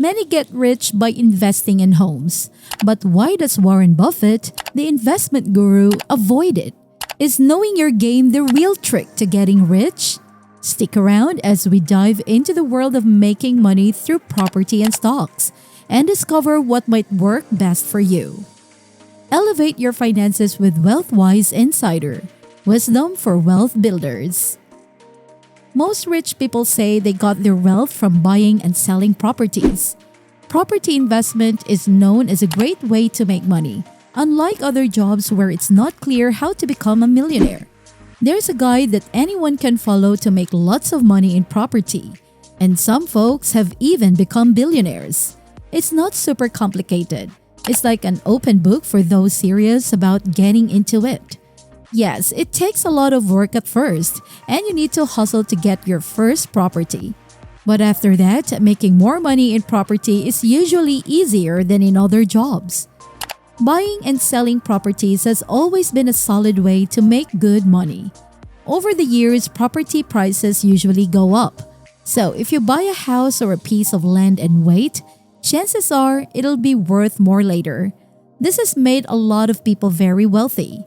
Many get rich by investing in homes. But why does Warren Buffett, the investment guru, avoid it? Is knowing your game the real trick to getting rich? Stick around as we dive into the world of making money through property and stocks and discover what might work best for you. Elevate your finances with WealthWise Insider, wisdom for wealth builders. Most rich people say they got their wealth from buying and selling properties. Property investment is known as a great way to make money, unlike other jobs where it's not clear how to become a millionaire. There's a guide that anyone can follow to make lots of money in property, and some folks have even become billionaires. It's not super complicated. It's like an open book for those serious about getting into it. Yes, it takes a lot of work at first, and you need to hustle to get your first property. But after that, making more money in property is usually easier than in other jobs. Buying and selling properties has always been a solid way to make good money. Over the years, property prices usually go up. So if you buy a house or a piece of land and wait, chances are it'll be worth more later. This has made a lot of people very wealthy.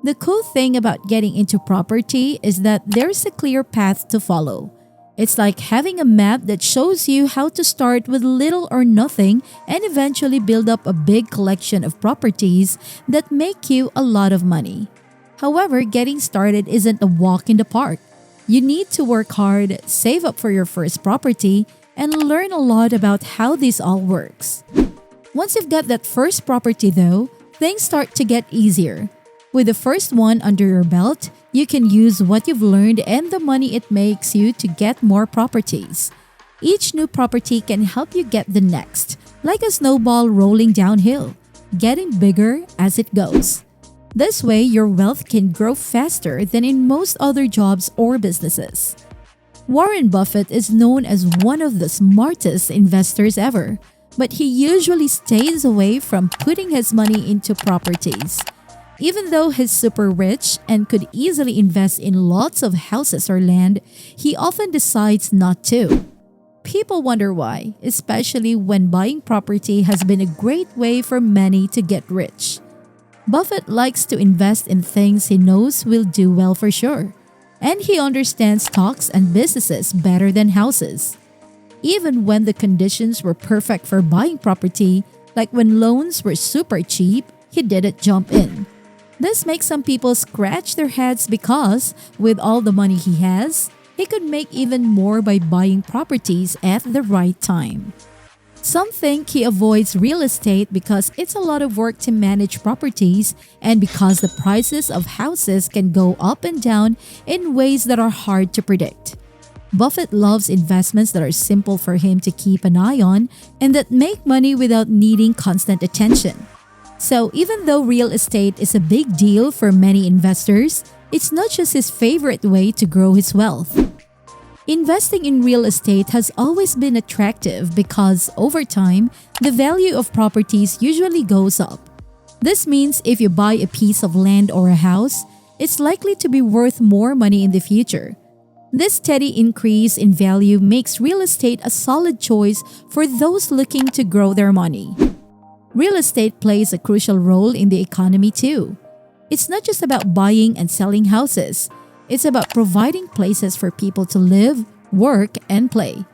The cool thing about getting into property is that there's a clear path to follow. It's like having a map that shows you how to start with little or nothing and eventually build up a big collection of properties that make you a lot of money. However, getting started isn't a walk in the park. You need to work hard, save up for your first property, and learn a lot about how this all works. Once you've got that first property though, things start to get easier. With the first one under your belt, you can use what you've learned and the money it makes you to get more properties. Each new property can help you get the next, like a snowball rolling downhill, getting bigger as it goes. This way, your wealth can grow faster than in most other jobs or businesses. Warren Buffett is known as one of the smartest investors ever, but he usually stays away from putting his money into properties. Even though he's super rich and could easily invest in lots of houses or land, he often decides not to. People wonder why, especially when buying property has been a great way for many to get rich. Buffett likes to invest in things he knows will do well for sure, and he understands stocks and businesses better than houses. Even when the conditions were perfect for buying property, like when loans were super cheap, he didn't jump in. This makes some people scratch their heads because, with all the money he has, he could make even more by buying properties at the right time. Some think he avoids real estate because it's a lot of work to manage properties and because the prices of houses can go up and down in ways that are hard to predict. Buffett loves investments that are simple for him to keep an eye on and that make money without needing constant attention. So even though real estate is a big deal for many investors, it's not just his favorite way to grow his wealth. Investing in real estate has always been attractive because over time, the value of properties usually goes up. This means if you buy a piece of land or a house, it's likely to be worth more money in the future. This steady increase in value makes real estate a solid choice for those looking to grow their money. Real estate plays a crucial role in the economy too. It's not just about buying and selling houses. It's about providing places for people to live, work, and play.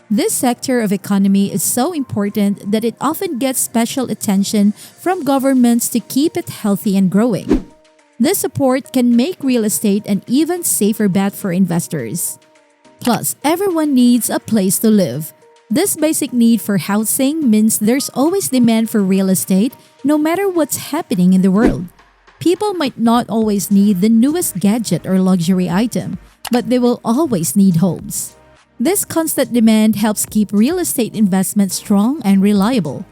This sector of economy is so important that it often gets special attention from governments to keep it healthy and growing. This support can make real estate an even safer bet for investors. Plus, everyone needs a place to live. This basic need for housing means there's always demand for real estate no matter what's happening in the world. People might not always need the newest gadget or luxury item, but they will always need homes. This constant demand helps keep real estate investments strong and reliable.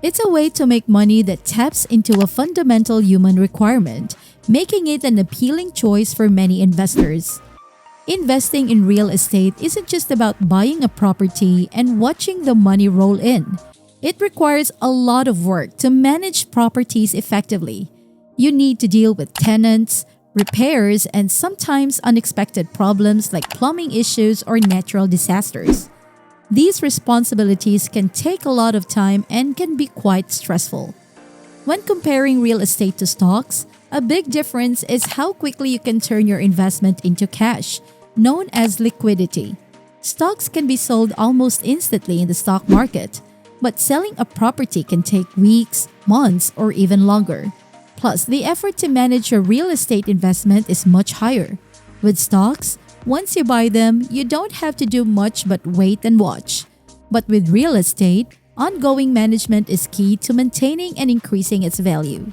It's a way to make money that taps into a fundamental human requirement, making it an appealing choice for many investors. Investing in real estate isn't just about buying a property and watching the money roll in. It requires a lot of work to manage properties effectively. You need to deal with tenants, repairs, and sometimes unexpected problems like plumbing issues or natural disasters. These responsibilities can take a lot of time and can be quite stressful. When comparing real estate to stocks, a big difference is how quickly you can turn your investment into cash, known as liquidity. Stocks can be sold almost instantly in the stock market, but selling a property can take weeks, months, or even longer. Plus, the effort to manage your real estate investment is much higher. With stocks, once you buy them, you don't have to do much but wait and watch. But with real estate, ongoing management is key to maintaining and increasing its value.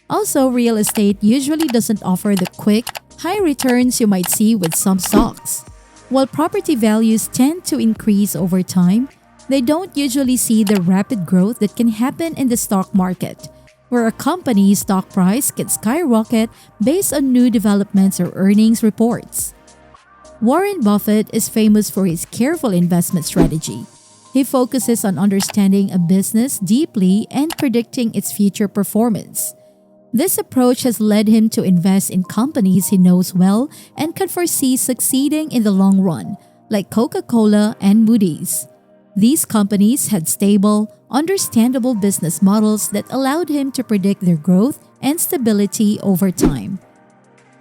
Also, real estate usually doesn't offer the quick, high returns you might see with some stocks. While property values tend to increase over time, they don't usually see the rapid growth that can happen in the stock market, where a company's stock price can skyrocket based on new developments or earnings reports. Warren Buffett is famous for his careful investment strategy. He focuses on understanding a business deeply and predicting its future performance. This approach has led him to invest in companies he knows well and can foresee succeeding in the long run, like Coca-Cola and Moody's. These companies had stable, understandable business models that allowed him to predict their growth and stability over time.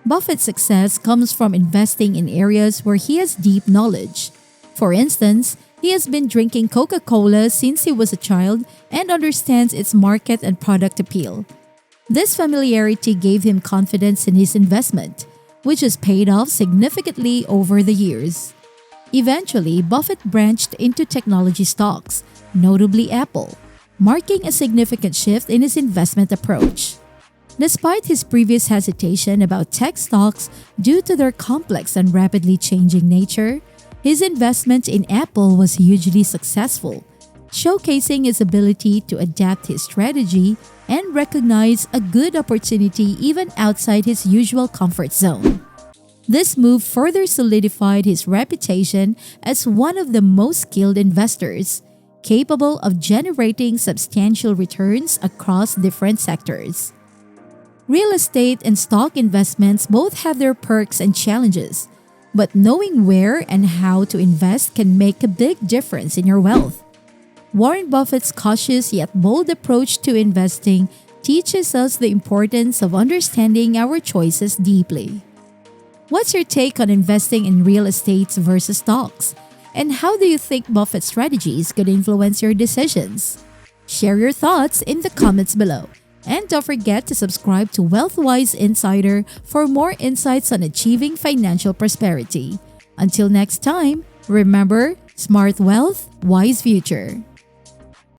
Buffett's success comes from investing in areas where he has deep knowledge. For instance, he has been drinking Coca-Cola since he was a child and understands its market and product appeal. This familiarity gave him confidence in his investment, which has paid off significantly over the years. Eventually, Buffett branched into technology stocks, notably Apple, marking a significant shift in his investment approach. Despite his previous hesitation about tech stocks due to their complex and rapidly changing nature, his investment in Apple was hugely successful, showcasing his ability to adapt his strategy and recognize a good opportunity even outside his usual comfort zone. This move further solidified his reputation as one of the most skilled investors, capable of generating substantial returns across different sectors. Real estate and stock investments both have their perks and challenges, but knowing where and how to invest can make a big difference in your wealth. Warren Buffett's cautious yet bold approach to investing teaches us the importance of understanding our choices deeply. What's your take on investing in real estate versus stocks? And how do you think Buffett's strategies could influence your decisions? Share your thoughts in the comments below. And don't forget to subscribe to WealthWise Insider for more insights on achieving financial prosperity. Until next time, remember, smart wealth, wise future.